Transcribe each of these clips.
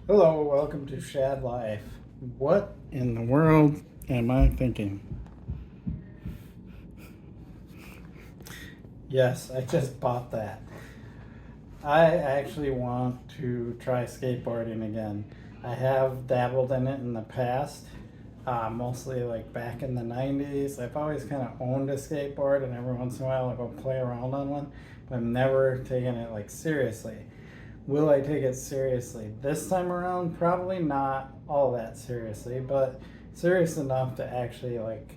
Hello, welcome to Shad Life. What in the world am I thinking? Yes, I just bought that. I actually want to try skateboarding again. I have dabbled in it in the past, mostly like back in the 90s. I've always kind of owned a skateboard, and every once in a while I'll go play around on one, but I've never taken it like seriously. Will I take it seriously this time around? Probably not all that seriously, but serious enough to actually like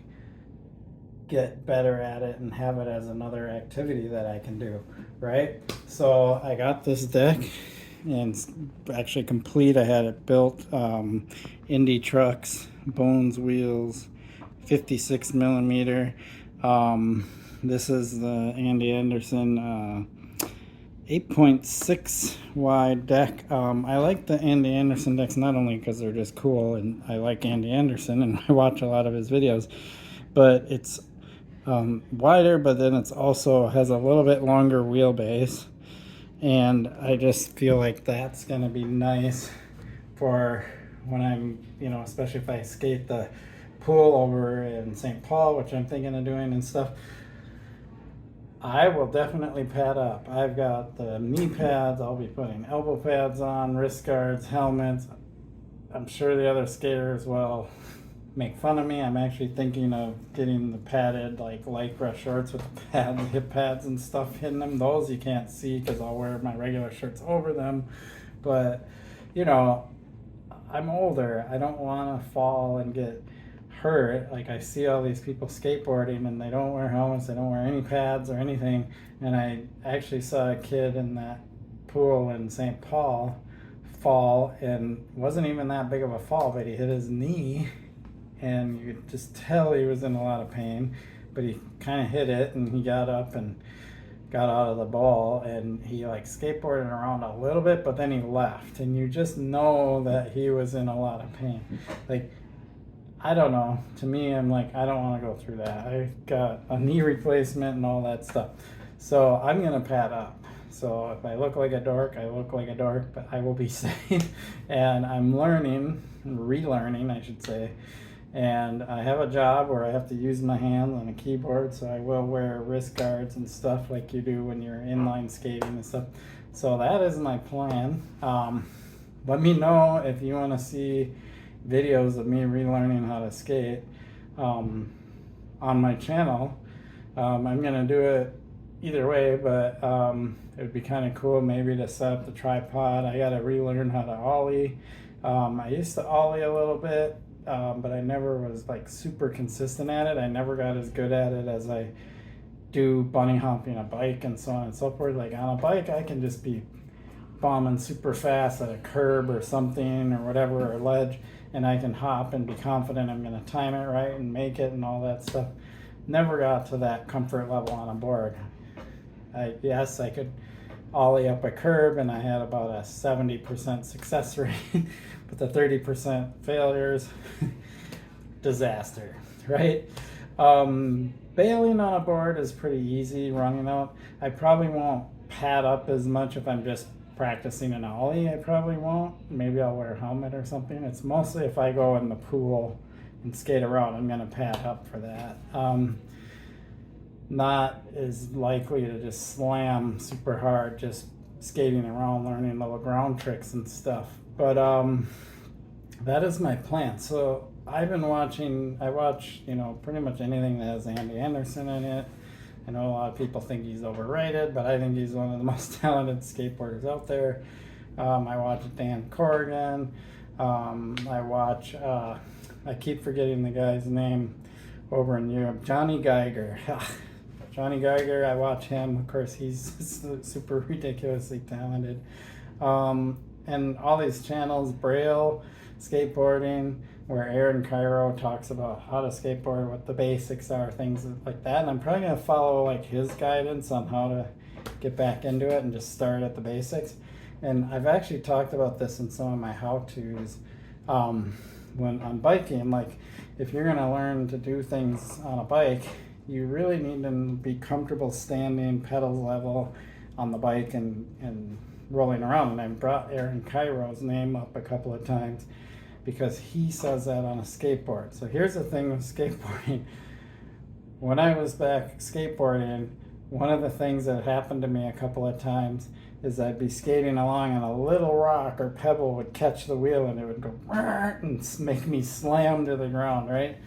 get better at it and have it as another activity that I can do, right? So I got this deck and it's actually complete. I had it built, Indy trucks, bones wheels, 56 millimeter. This is the Andy Anderson 8.6 wide deck. I like the Andy Anderson decks not only because they're just cool and I like Andy Anderson and I watch a lot of his videos, but it's wider, but then it's also has a little bit longer wheelbase, and I just feel like that's going to be nice for when I'm, especially if I skate the pool over in St. Paul, which I'm thinking of doing and stuff. I will definitely pad up. I've got the knee pads. I'll be putting elbow pads on, wrist guards, helmets. I'm sure the other skaters will make fun of me. I'm actually thinking of getting the padded like lycra shorts with the pads, hip pads and stuff in them. Those you can't see because I'll wear my regular shirts over them. But, I'm older. I don't want to fall and get hurt. Like I see all these people skateboarding and they don't wear helmets, they don't wear any pads or anything. And I actually saw a kid in that pool in St. Paul fall, and wasn't even that big of a fall, but he hit his knee and you could just tell he was in a lot of pain, but he kind of hit it and he got up and got out of the ball, and he like skateboarded around a little bit, but then he left, and you just know that he was in a lot of pain. Like, I don't know. To me, I'm like, I don't want to go through that. I got a knee replacement and all that stuff. So I'm going to pad up. So if I look like a dork, I look like a dork, but I will be safe. And I'm learning, relearning, I should say. And I have a job where I have to use my hands on a keyboard, so I will wear wrist guards and stuff like you do when you're inline skating and stuff. So that is my plan. Let me know if you want to see videos of me relearning how to skate on my channel. I'm gonna do it either way, but it would be kind of cool maybe to set up the tripod. I gotta relearn how to Ollie. I used to Ollie a little bit, but I never was like super consistent at it. I never got as good at it as I do bunny hopping a bike and so on and so forth. Like on a bike, I can just be bombing super fast at a curb or something or whatever, or ledge, and I can hop and be confident I'm going to time it right and make it and all that stuff. Never got to that comfort level on a board. Yes, I could ollie up a curb, and I had about a 70% success rate, but the 30% failures, disaster, right? Bailing on a board is pretty easy, running out. I probably won't pad up as much if I'm just practicing an ollie. I probably won't. Maybe I'll wear a helmet or something. It's mostly if I go in the pool and skate around, I'm going to pad up for that. Not as likely to just slam super hard just skating around learning little ground tricks and stuff. But that is my plan. So I watch pretty much anything that has Andy Anderson in it. I know a lot of people think he's overrated, but I think he's one of the most talented skateboarders out there. I watch Dan Corrigan. I keep forgetting the guy's name over in Europe, Johnny Geiger. Johnny Geiger, I watch him. Of course, he's super ridiculously talented. And all these channels, Braille, skateboarding, where Aaron Cairo talks about how to skateboard, what the basics are, things like that. And I'm probably going to follow like his guidance on how to get back into it and just start at the basics. And I've actually talked about this in some of my how-tos when on biking. Like, if you're going to learn to do things on a bike, you really need to be comfortable standing pedals level on the bike and rolling around. And I brought Aaron Cairo's name up a couple of times because he says that on a skateboard. So here's the thing with skateboarding. When I was back skateboarding, one of the things that happened to me a couple of times is I'd be skating along and a little rock or pebble would catch the wheel and it would go and make me slam to the ground, right?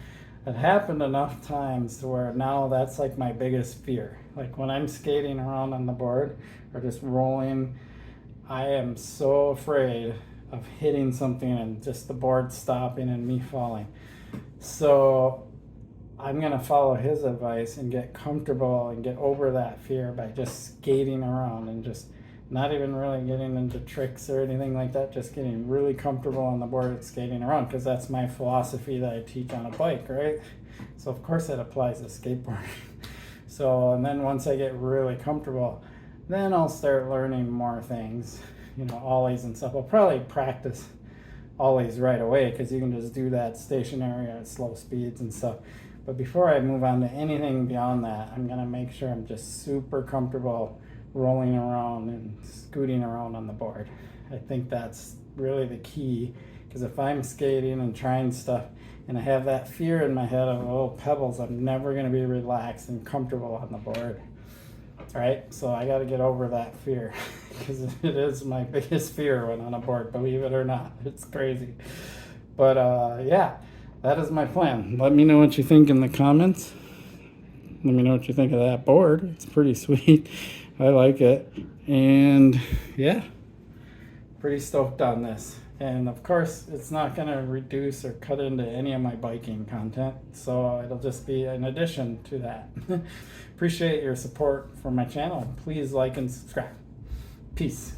It happened enough times to where now that's like my biggest fear. Like when I'm skating around on the board or just rolling, I am so afraid of hitting something and just the board stopping and me falling. So I'm going to follow his advice and get comfortable and get over that fear by just skating around and just not even really getting into tricks or anything like that, just getting really comfortable on the board and skating around, because that's my philosophy that I teach on a bike, right? So of course that applies to skateboarding. So, and then once I get really comfortable, then I'll start learning more things, you know, ollies and stuff. I'll probably practice ollies right away because you can just do that stationary at slow speeds and stuff. But before I move on to anything beyond that, I'm going to make sure I'm just super comfortable rolling around and scooting around on the board. I think that's really the key, because if I'm skating and trying stuff and I have that fear in my head of little pebbles, I'm never going to be relaxed and comfortable on the board. Right? So I got to get over that fear because it is my biggest fear when on a board, believe it or not. It's crazy. But yeah, that is my plan. Let me know what you think in the comments. Let me know what you think of that board. It's pretty sweet. I like it. And yeah, pretty stoked on this. And of course, it's not going to reduce or cut into any of my biking content. So it'll just be an addition to that. Appreciate your support for my channel. Please like and subscribe. Peace.